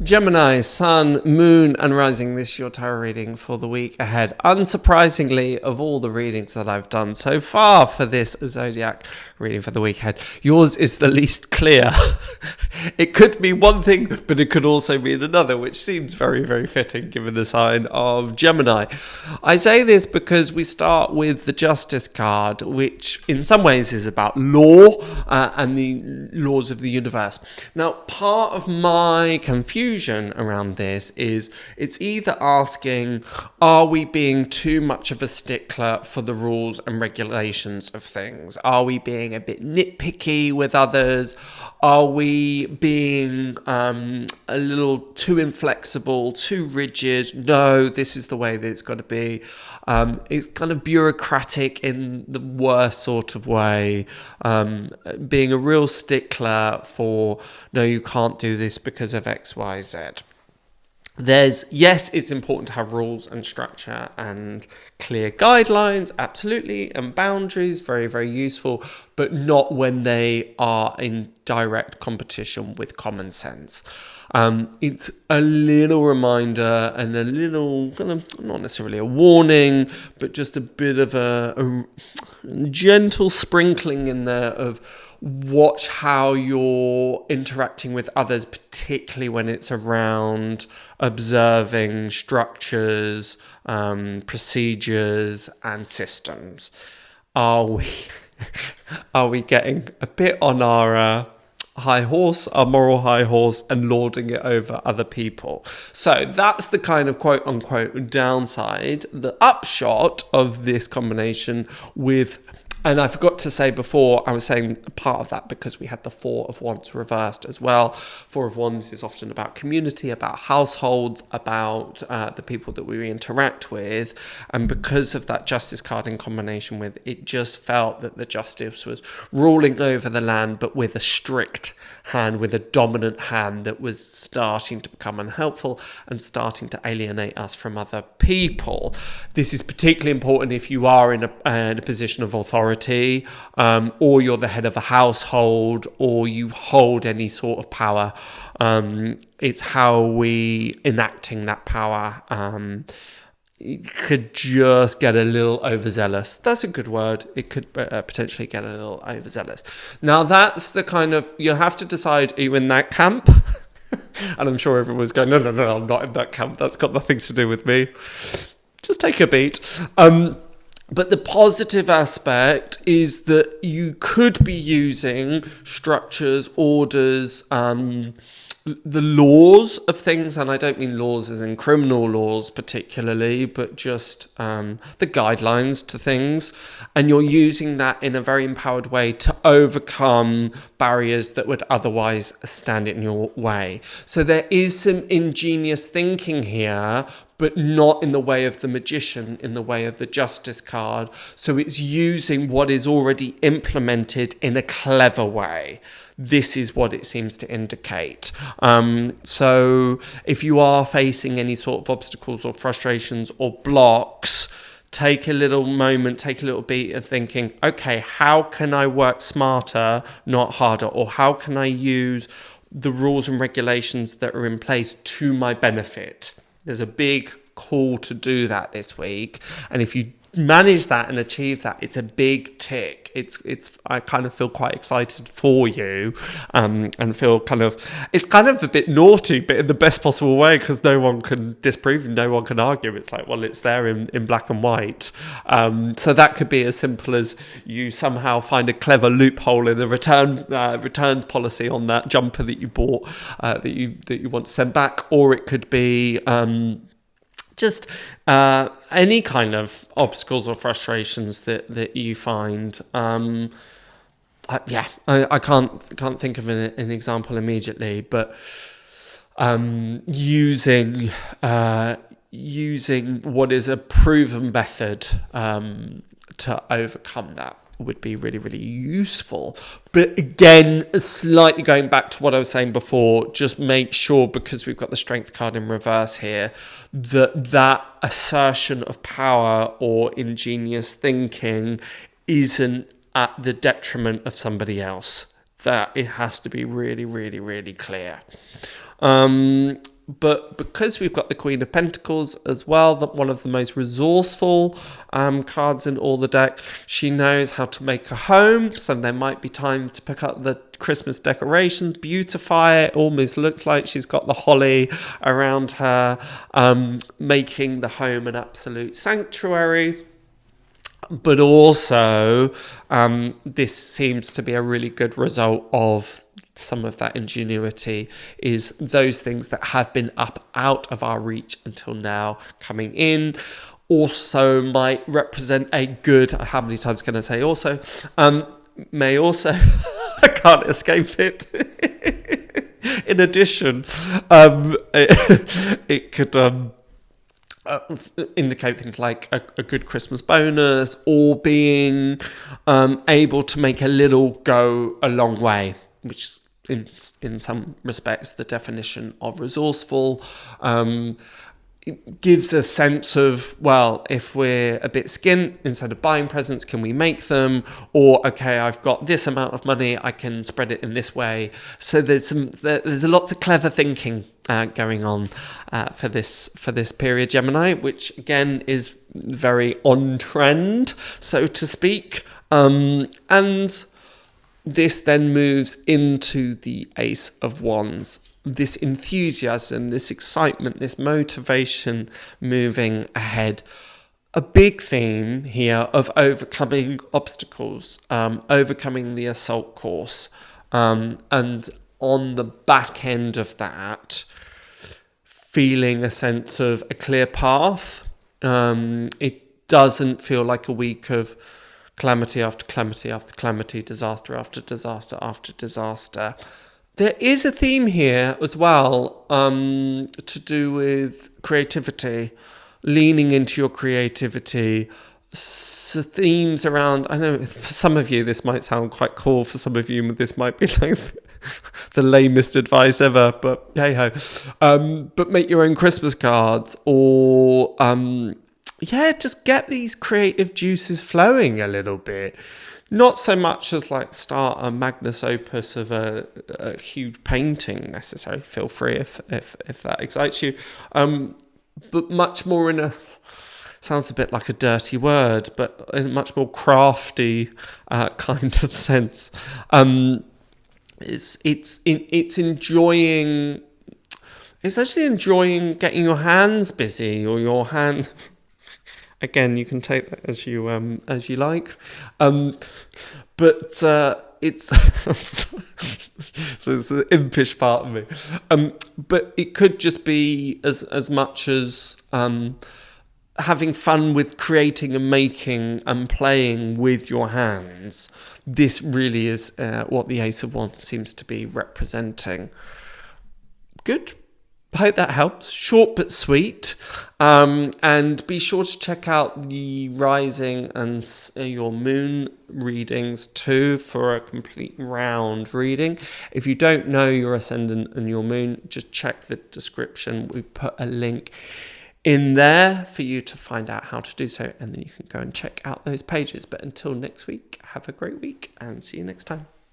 Gemini, Sun, Moon, and Rising. This is your tarot reading for the week ahead. Unsurprisingly, of all the readings that I've done so far for this zodiac reading for the week ahead, yours is the least clear. It could be one thing, but it could also mean another, which seems very, very fitting given the sign of Gemini. I say this because we start with the Justice card, which in some ways is about law and the laws of the universe. Now, part of my confusion around this is it's either asking, are we being too much of a stickler for the rules and regulations of things? Are we being a bit nitpicky with others? Are we being a little too inflexible, too rigid? No, this is the way that it's got to be. It's kind of bureaucratic in the worst sort of way, being a real stickler for, no, you can't do this because of X, Y, Z. Yes, it's important to have rules and structure and clear guidelines, absolutely, and boundaries, very, very useful, but not when they are in direct competition with common sense. It's a little reminder and a little, kind of, not necessarily a warning, but just a bit of a gentle sprinkling in there of watch how you're interacting with others, particularly when it's around observing structures, procedures, and systems. Are we getting a bit on our high horse, our moral high horse, and lording it over other people? So that's the kind of quote unquote downside. The upshot of this combination with, and I forgot to say before, I was saying part of that because we had the Four of Wands reversed as well. Four of Wands is often about community, about households, about the people that we interact with. And because of that Justice card in combination with, it just felt that the Justice was ruling over the land, but with a strict hand, with a dominant hand that was starting to become unhelpful and starting to alienate us from other people. This is particularly important if you are in a position of authority, or you're the head of a household, or you hold any sort of power. It's how we enacting that power. It could just get a little overzealous. That's a good word. It could potentially get a little overzealous. Now, that's the kind of, you'll have to decide, are you in that camp? And I'm sure everyone's going, no, I'm not in that camp. That's got nothing to do with me. Just take a beat. But the positive aspect is that you could be using structures, orders, the laws of things, and I don't mean laws as in criminal laws particularly, but just the guidelines to things, and you're using that in a very empowered way to overcome barriers that would otherwise stand in your way. So there is some ingenious thinking here, but not in the way of the magician, in the way of the Justice card. So it's using what is already implemented in a clever way. This is what it seems to indicate. So if you are facing any sort of obstacles or frustrations or blocks, take a little moment, take a little beat of thinking, okay, how can I work smarter, not harder? Or how can I use the rules and regulations that are in place to my benefit? There's a big call to do that this week. And if you manage that and achieve that, it's a big tick. I kind of feel quite excited for you, and feel it's kind of a bit naughty, but in the best possible way, because no one can disprove and no one can argue. It's like, well, it's there in black and white. So that could be as simple as you somehow find a clever loophole in the returns policy on that jumper that you bought, that you want to send back, or it could be just any kind of obstacles or frustrations that you find. I can't think of an example immediately, but using what is a proven method to overcome that would be really, really useful. But again, slightly going back to what I was saying before, just make sure, because we've got the Strength card in reverse here, that assertion of power or ingenious thinking isn't at the detriment of somebody else. That it has to be really, really, really clear. But because we've got the Queen of Pentacles as well, that one of the most resourceful cards in all the deck, she knows how to make a home. So there might be time to pick up the Christmas decorations, beautify it. Almost looks like she's got the holly around her, making the home an absolute sanctuary. But also, this seems to be a really good result of some of that ingenuity, is those things that have been out of our reach until now coming in. Also might represent a good, how many times can I say also, may also, I can't escape it. In addition, it could indicate things like a good Christmas bonus, or being able to make a little go a long way, which in some respects the definition of resourceful. It gives a sense of, well, if we're a bit skint, instead of buying presents, can we make them? Or, okay, I've got this amount of money, I can spread it in this way. So there's lots of clever thinking going on for this period, Gemini, which again is very on trend, so to speak. And this then moves into the Ace of Wands. This enthusiasm, this excitement, this motivation moving ahead. A big theme here of overcoming obstacles, overcoming the assault course. And on the back end of that, feeling a sense of a clear path. It doesn't feel like a week of calamity after calamity after calamity, disaster after disaster after disaster. There is a theme here as well to do with creativity, leaning into your creativity. So themes around, I know for some of you this might sound quite cool, for some of you this might be like the lamest advice ever, but hey ho. But make your own Christmas cards, or just get these creative juices flowing a little bit. Not so much as like start a magnus opus of a huge painting necessarily. Feel free if that excites you, but much more in a, sounds a bit like a dirty word, but in a much more crafty kind of sense. It's enjoying. It's actually enjoying getting your hands busy, or your hand. Again, you can take that as you like, but it's so it's the impish part of me. But it could just be as much as having fun with creating and making and playing with your hands. This really is what the Ace of Wands seems to be representing. Good. I hope that helps. Short but sweet. And be sure to check out the rising and your moon readings too for a complete round reading. If you don't know your ascendant and your moon, just check the description. We put a link in there for you to find out how to do so, and then you can go and check out those pages. But until next week, have a great week and see you next time.